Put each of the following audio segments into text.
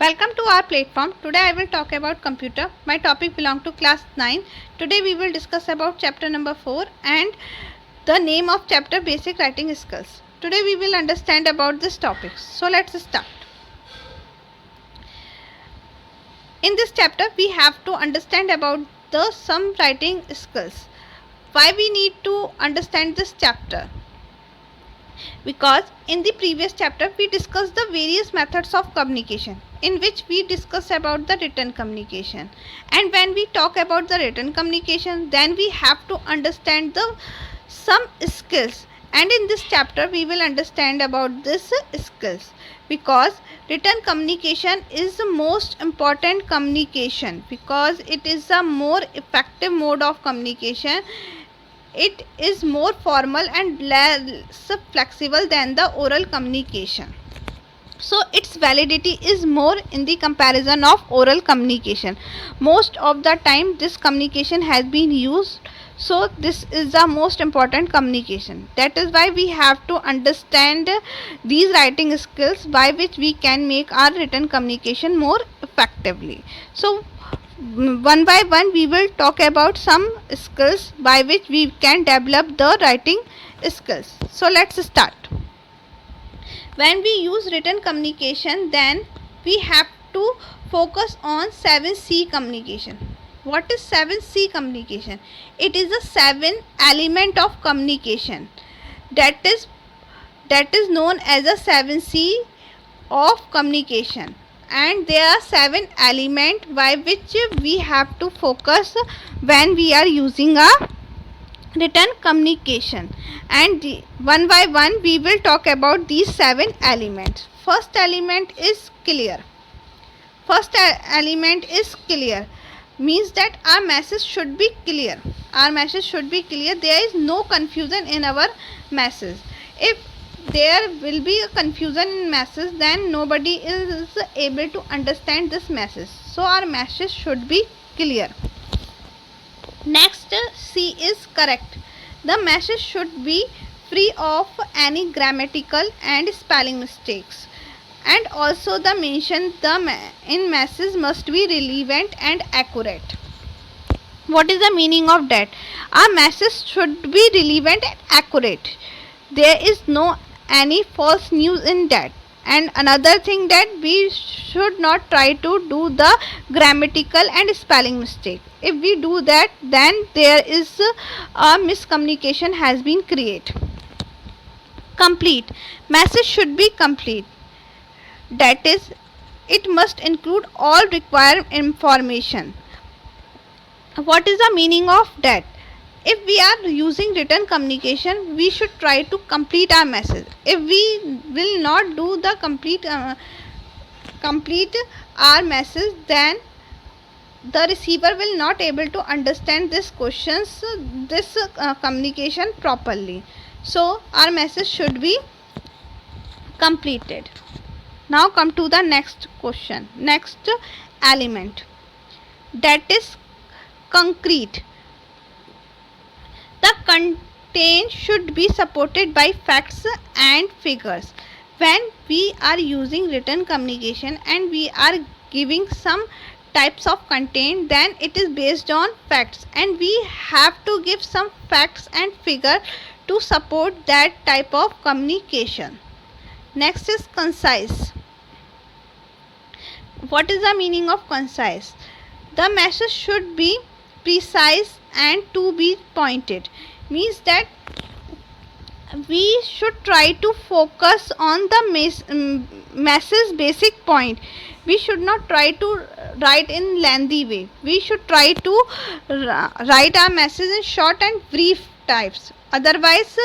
Welcome to our platform. Today I will talk about computer. My topic belongs to class 9. Today we will discuss about chapter number 4 and the name of chapter basic writing skills. Today we will understand about this topic. So let's start. In this chapter we have to understand about the some writing skills. Why we need to understand this chapter? Because in the previous chapter we discussed the various methods of communication, in which we discuss about the written communication, and when we talk about the written communication, then we have to understand the some skills, and in this chapter we will understand about this skills, because written communication is the most important communication, because it is a more effective mode of communication. It is more formal and less flexible than the oral communication. So its validity is more in the comparison of oral communication. Most of the time this communication has been used. So this is the most important communication. That is why we have to understand these writing skills by which we can make our written communication more effectively. So one by one we will talk about some skills by which we can develop the writing skills. So let's start. When we use written communication, then we have to focus on 7C communication. What is 7C communication? It is a 7 element of communication that is known as a 7C of communication, and there are 7 elements by which we have to focus when we are using a written communication, and one by one we will talk about these 7 elements. First element is clear. First element is clear means that our message should be clear. Our message should be clear. There is no confusion in our message. If there will be a confusion in message, then nobody is able to understand this message. So our message should be clear. Next, C is correct. The message should be free of any grammatical and spelling mistakes, and also the mention in message must be relevant and accurate. What is the meaning of that? Our message should be relevant and accurate. There is no any false news in that. And another thing, that we should not try to do the grammatical and spelling mistake. If we do that, then there is a miscommunication has been created. Complete. Message should be complete. That is, it must include all required information. What is the meaning of that? If we are using written communication, we should try to complete our message. If we will not do the complete our message, then the receiver will not able to understand this communication properly. So our message should be completed. Now come to the next question, next element, that is concrete. The content should be supported by facts and figures. When we are using written communication and we are giving some types of content, then it is based on facts, and we have to give some facts and figure to support that type of communication. Next is concise. What is the meaning of concise? The message should be precise and to be pointed. Means that we should try to focus on the message basic point. We should not try to write in lengthy way. We should try to write our message in short and brief types. Otherwise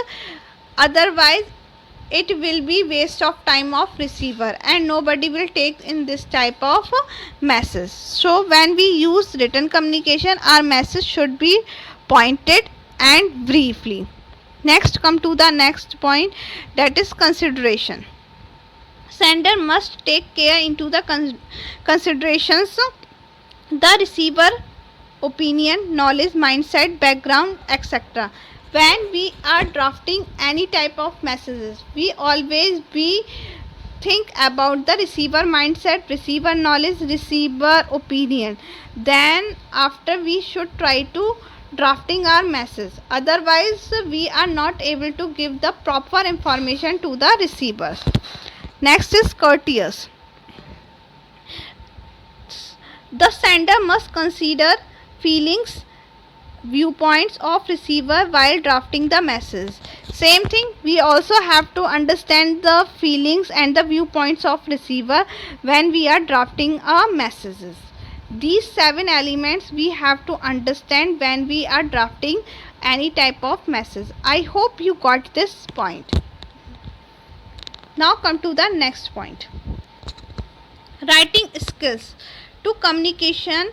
it will be waste of time of receiver, and nobody will take in this type of message. So when we use written communication, our message should be pointed and briefly. Next, come to the next point, that is consideration. Sender must take care into the considerations the receiver opinion, knowledge, mindset, background, etc. When we are drafting any type of messages, we always be think about the receiver mindset, receiver knowledge, receiver opinion. Then after we should try to drafting our message. Otherwise we are not able to give the proper information to the receiver. Next is courteous. The sender must consider feelings, viewpoints of receiver while drafting the message. Same thing, we also have to understand the feelings and the viewpoints of receiver when we are drafting our messages. These 7 elements we have to understand when we are drafting any type of message. I hope you got this point. Now come to the next point. Writing skills. To communicate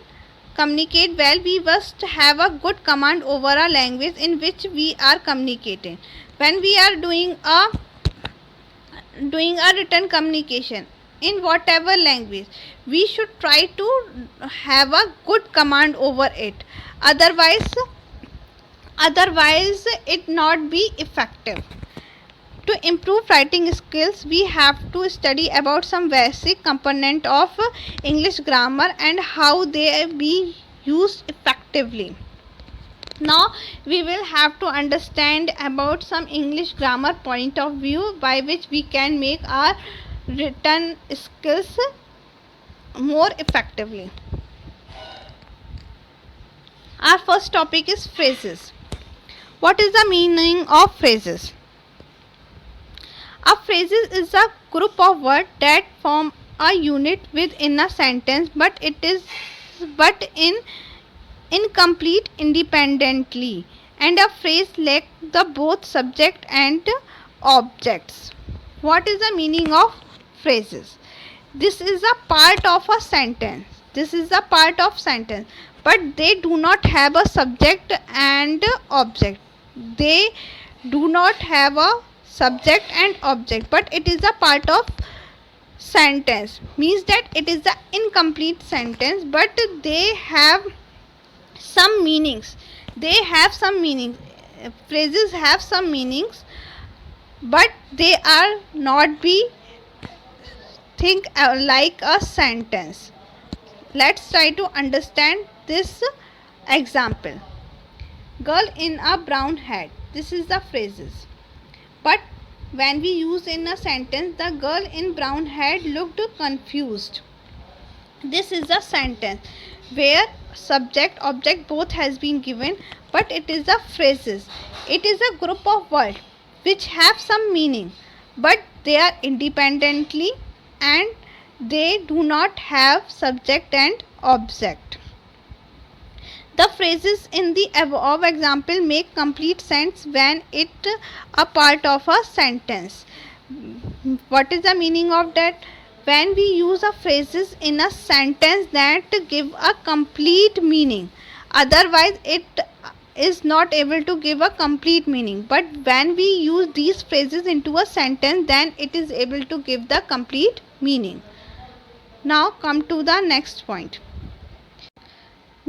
well, we must have a good command over a language in which we are communicating. When we are doing a written communication in whatever language, we should try to have a good command over it. Otherwise it not be effective. To improve writing skills, we have to study about some basic component of English grammar and how they be used effectively. Now we will have to understand about some English grammar point of view by which we can make our written skills more effectively. Our first topic is phrases. What is the meaning of phrases? A phrase is a group of words that form a unit within a sentence, but in incomplete independently, and a phrase lacks the both subject and objects. What is the meaning of phrases? This is a part of a sentence. But they do not have a subject and object. They do not have a subject and object, but it is a part of sentence. Means that it is the incomplete sentence, but they have some meanings. Phrases have some meanings, but they are not be think like a sentence. Let's try to understand this example. Girl in a brown hat. This is the phrases. But when we use in a sentence, the girl in brown hat looked confused. This is a sentence where subject object both has been given, but it is a phrases. It is a group of words which have some meaning, but they are independently and they do not have subject and object. The phrases in the above example make complete sense when it a part of a sentence. What is the meaning of that? When we use a phrases in a sentence that give a complete meaning. Otherwise it is not able to give a complete meaning. But when we use these phrases into a sentence, then it is able to give the complete meaning. Now come to the next point.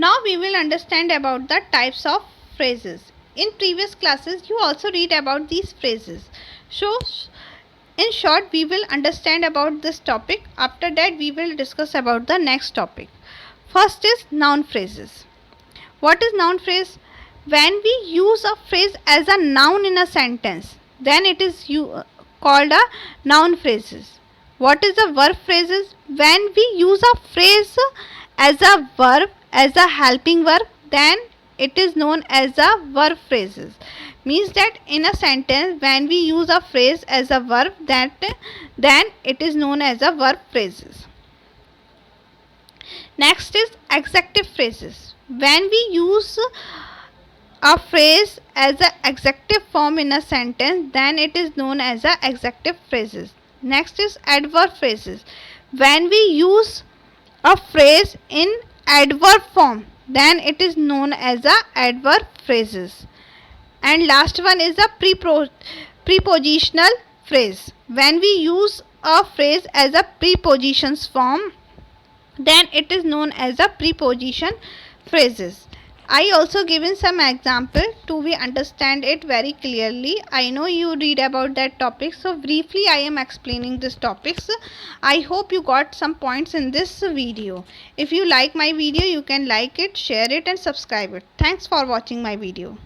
Now we will understand about the types of phrases. In previous classes you also read about these phrases. So in short we will understand about this topic. After that we will discuss about the next topic. First is noun phrases. What is noun phrase? When we use a phrase as a noun in a sentence, then it is called a noun phrases. What is a verb phrases? When we use a phrase as a verb, as a helping verb, then it is known as a verb phrases. Means that in a sentence when we use a phrase as a verb, then it is known as a verb phrases. Next is adjective phrases. When we use a phrase as an adjective form in a sentence, then it is known as a adjective phrases. Next is adverb phrases. When we use a phrase in adverb form, then it is known as a adverb phrases. And last one is a prepositional phrase. When we use a phrase as a prepositions form, then it is known as a preposition phrases. I also given some example to we understand it very clearly. I know you read about that topic, so briefly I am explaining this topics. I hope you got some points in this video. If you like my video, you can like it, share it and subscribe it. Thanks for watching my video.